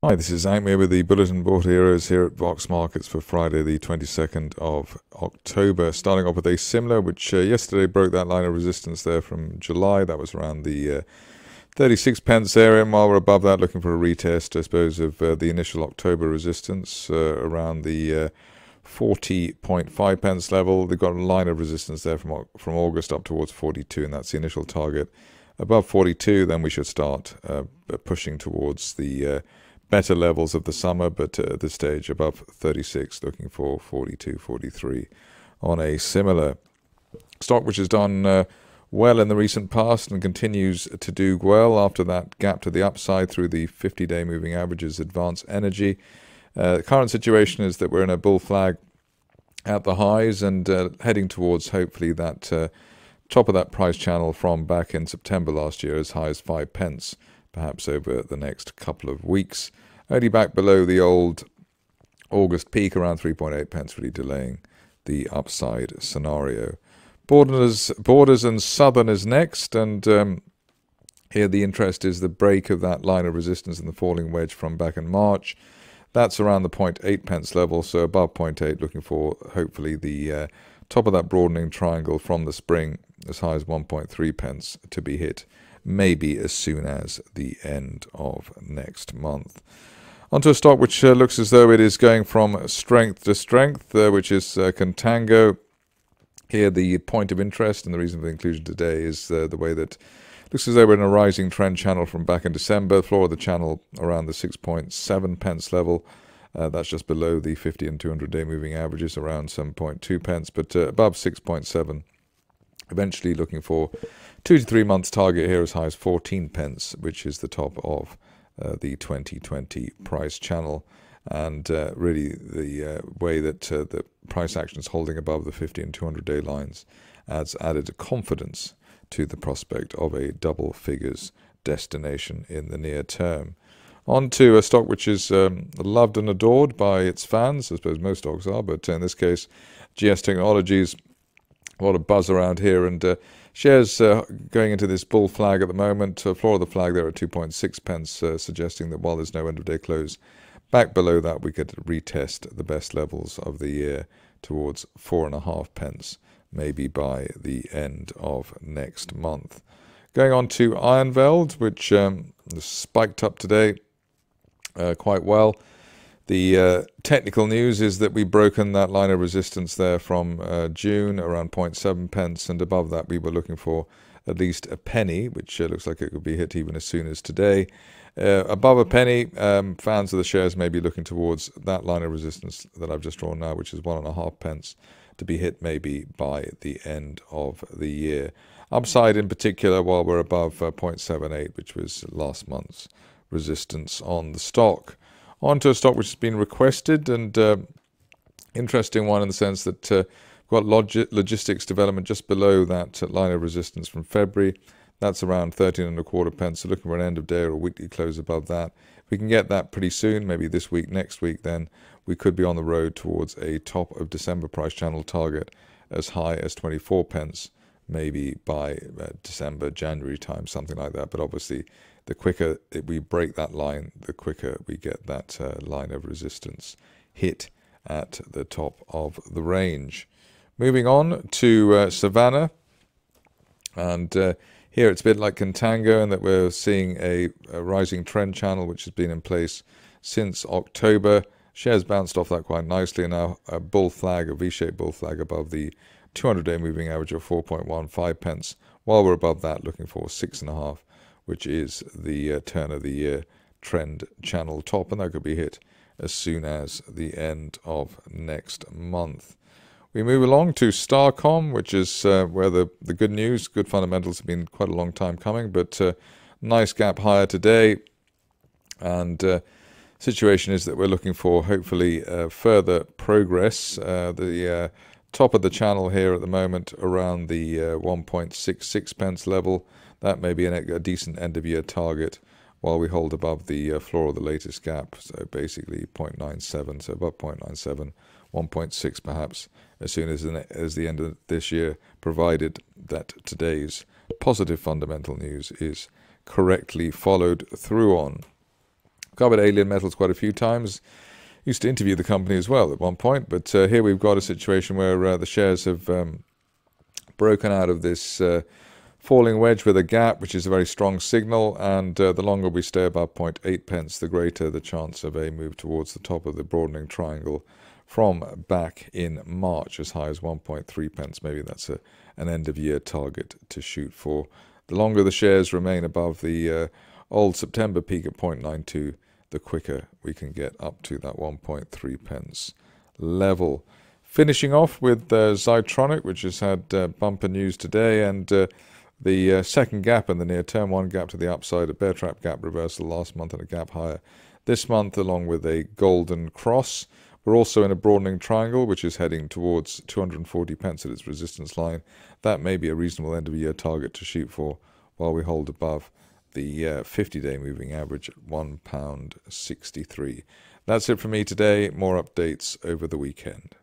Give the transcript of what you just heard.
Hi, this is Zak Mir with the Bulletin Board Heroes here at Vox Markets for Friday the 22nd of October. Starting off with Asimiliar, which yesterday broke that line of resistance there from July. That was around the 36 pence area, and while we're above that, looking for a retest, I suppose, of the initial October resistance around the 40.5 pence level. They've got a line of resistance there from August up towards 42, and that's the initial target. Above 42, then we should start pushing towards the better levels of the summer, but at this stage above 36, looking for 42, 43 on a similar stock, which has done well in the recent past and continues to do well after that gap to the upside through the 50-day moving averages. Advanced Energy. The current situation is that we're in a bull flag at the highs and heading towards hopefully that top of that price channel from back in September last year, as high as 5 pence, perhaps over the next couple of weeks. Only back below the old August peak around 3.8 pence, really delaying the upside scenario. Borders and Southern is next, and here the interest is the break of that line of resistance and the falling wedge from back in March. That's around the 0.8 pence level, so above 0.8, looking for hopefully the top of that broadening triangle from the spring, as high as 1.3 pence to be hit, maybe as soon as the end of next month. Onto a stock which looks as though it is going from strength to strength, which is Contango. Here the point of interest and the reason for the inclusion today is the way that it looks as though we're in a rising trend channel from back in December. The floor of the channel around the 6.7 pence level. That's just below the 50 and 200-day moving averages, around some 0.2 pence, but above 6.7. Eventually looking for 2 to 3 months target here as high as 14 pence, which is the top of the 2020 price channel. And really the way that the price action is holding above the 50 and 200-day lines adds added confidence to the prospect of a double figures destination in the near term. On to a stock which is loved and adored by its fans. I suppose most stocks are, but in this case, GS Technologies, a lot of buzz around here, and shares going into this bull flag at the moment. Floor of the flag there at 2.6 pence, suggesting that while there's no end-of-day close, back below that we could retest the best levels of the year towards 4.5 pence, maybe by the end of next month. Going on to Ironveld, which spiked up today quite well. The technical news is that we've broken that line of resistance there from June, around 0.7 pence, and above that we were looking for at least a penny, which looks like it could be hit even as soon as today. Above a penny, fans of the shares may be looking towards that line of resistance that I've just drawn now, which is 1.5 pence, to be hit maybe by the end of the year. Upside in particular, while we're above 0.78, which was last month's resistance on the stock. On to a stock which has been requested, and interesting one in the sense that we've got logistics development just below that line of resistance from February. That's around 13.25 pence, so looking for an end of day or a weekly close above that. If we can get that pretty soon, maybe this week, next week, then we could be on the road towards a top of December price channel target as high as 24 pence, maybe by December, January time, something like that. But obviously, the quicker we break that line, the quicker we get that line of resistance hit at the top of the range. Moving on to Savannah, and here it's a bit like Contango in that we're seeing a rising trend channel which has been in place since October. Shares bounced off that quite nicely, and now a bull flag, a V-shaped bull flag above the 200-day moving average of 4.15 pence. While we're above that, looking for 6.5, which is the turn of the year trend channel top, and that could be hit as soon as the end of next month. We move along to Starcom, which is where the good news, good fundamentals have been quite a long time coming, but nice gap higher today. And situation is that we're looking for hopefully further progress. The top of the channel here at the moment around the 1.66 pence level. That may be a decent end-of-year target while we hold above the floor of the latest gap, so basically 0.97, so above 0.97, 1.6 perhaps, as soon as the end of this year, provided that today's positive fundamental news is correctly followed through on. Covered Alien Metals quite a few times. Used to interview the company as well at one point, but here we've got a situation where the shares have broken out of this falling wedge with a gap, which is a very strong signal, and the longer we stay above 0.8 pence, the greater the chance of a move towards the top of the broadening triangle from back in March, as high as 1.3 pence. Maybe that's an end-of-year target to shoot for. The longer the shares remain above the old September peak at 0.92, the quicker we can get up to that 1.3 pence level. Finishing off with Zytronic, which has had bumper news today, and the second gap in the near term, one gap to the upside, a bear trap gap reversal last month and a gap higher this month, along with a golden cross. We're also in a broadening triangle, which is heading towards 240 pence at its resistance line. That may be a reasonable end-of-year target to shoot for while we hold above the 50-day moving average at £1.63. That's it from me today. More updates over the weekend.